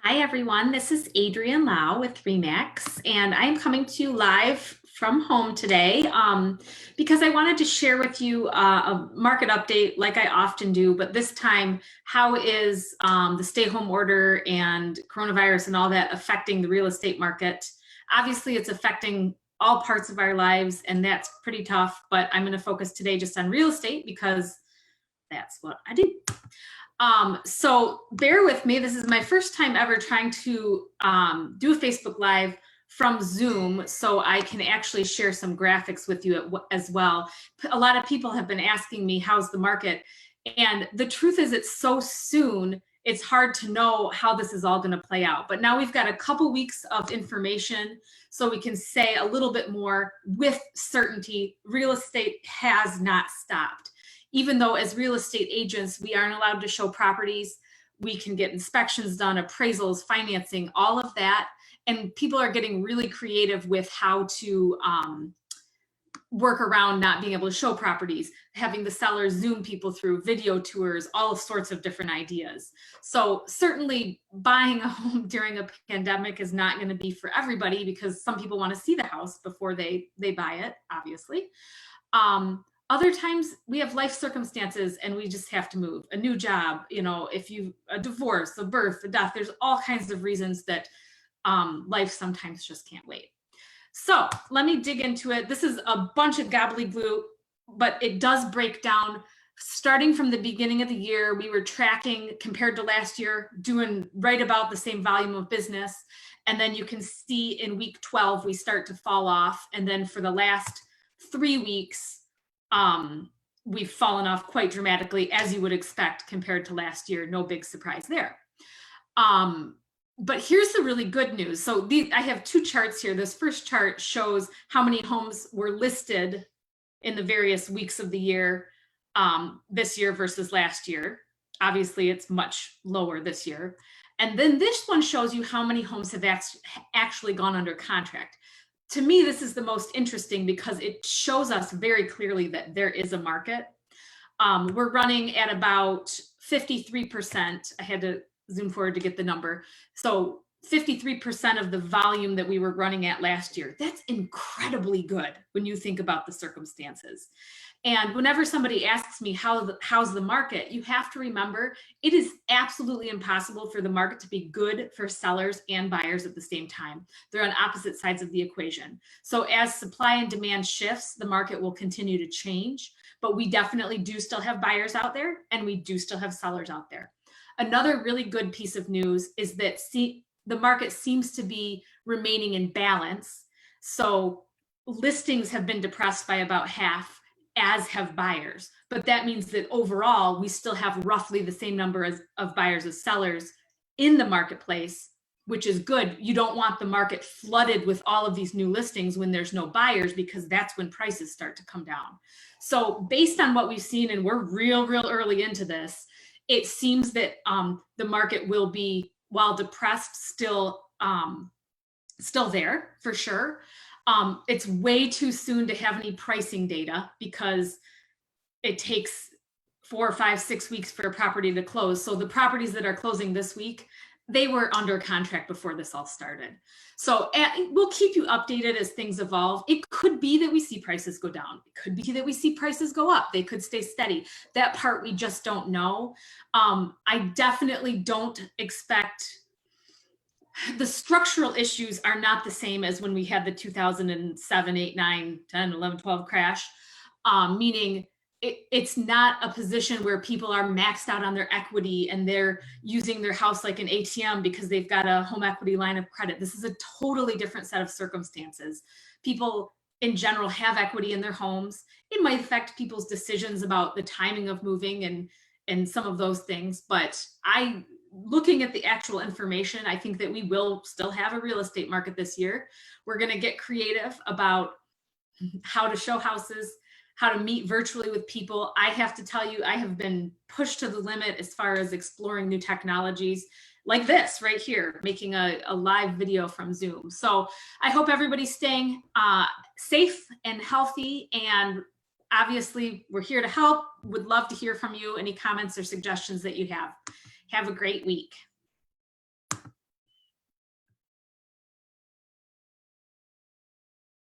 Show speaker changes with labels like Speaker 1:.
Speaker 1: Hi, everyone. This is Adrienne Lau with Remax, and I'm coming to you live from home today because I wanted to share with you a market update like I often do, but this time, how is the stay-home order and coronavirus and all that affecting the real estate market? Obviously, it's affecting all parts of our lives, and that's pretty tough, but I'm going to focus today just on real estate because that's what I do. So bear with me. This is my first time ever trying to do a Facebook Live from Zoom, so I can actually share some graphics with you as well. A lot of people have been asking me, how's the market? And the truth is, it's so soon, it's hard to know how this is all going to play out. But now we've got a couple weeks of information, so we can say a little bit more with certainty. Real estate has not stopped. Even though as real estate agents, we aren't allowed to show properties, we can get inspections done, appraisals, financing, all of that. And people are getting really creative with how to work around not being able to show properties, having the sellers Zoom people through video tours, all sorts of different ideas. So certainly buying a home during a pandemic is not going to be for everybody because some people want to see the house before they buy it, obviously. Other times we have life circumstances and we just have to move. A new job, if you a divorce, a birth, a death, there's all kinds of reasons that life sometimes just can't wait. So let me dig into it. This is a bunch of gobbledygook, but it does break down. Starting from the beginning of the year, we were tracking compared to last year, doing right about the same volume of business. And then you can see in week 12, we start to fall off. And then for the last 3 weeks, we've fallen off quite dramatically, as you would expect compared to last year. No big surprise there. But here's the really good news. So I have 2 charts here. This first chart shows how many homes were listed in the various weeks of the year, this year versus last year. Obviously, it's much lower this year. And then this one shows you how many homes have actually gone under contract. To me, this is the most interesting because it shows us very clearly that there is a market. We're running at about 53%. I had to zoom forward to get the number. So 53% of the volume that we were running at last year. That's incredibly good when you think about the circumstances. And whenever somebody asks me how's the market, you have to remember it is absolutely impossible for the market to be good for sellers and buyers at the same time. They're on opposite sides of the equation. So as supply and demand shifts, the market will continue to change, but we definitely do still have buyers out there and we do still have sellers out there. Another really good piece of news is that the market seems to be remaining in balance. So listings have been depressed by about half, as have buyers. But that means that overall, we still have roughly the same number of buyers as sellers in the marketplace, which is good. You don't want the market flooded with all of these new listings when there's no buyers, because that's when prices start to come down. So based on what we've seen, and we're real early into this, it seems that the market will be, while depressed, still there for sure. It's way too soon to have any pricing data because it takes 4, 5, 6 weeks for a property to close. So the properties that are closing this week, they were under contract before this all started. So we'll keep you updated as things evolve. It could be that we see prices go down. It could be that we see prices go up. They could stay steady. That part we just don't know. I definitely don't expect. The structural issues are not the same as when we had the 2007, 8, 9, 10, 11, 12 crash, meaning it's not a position where people are maxed out on their equity and they're using their house like an ATM because they've got a home equity line of credit. This is a totally different set of circumstances. People in general have equity in their homes. It might affect people's decisions about the timing of moving and some of those things, but looking at the actual information, I think that we will still have a real estate market this year. We're going to get creative about how to show houses, how to meet virtually with people. I have to tell you, I have been pushed to the limit as far as exploring new technologies like this right here, making a live video from Zoom. So I hope everybody's staying safe and healthy, and obviously we're here to help. Would love to hear from you, any comments or suggestions that you have. Have a great week.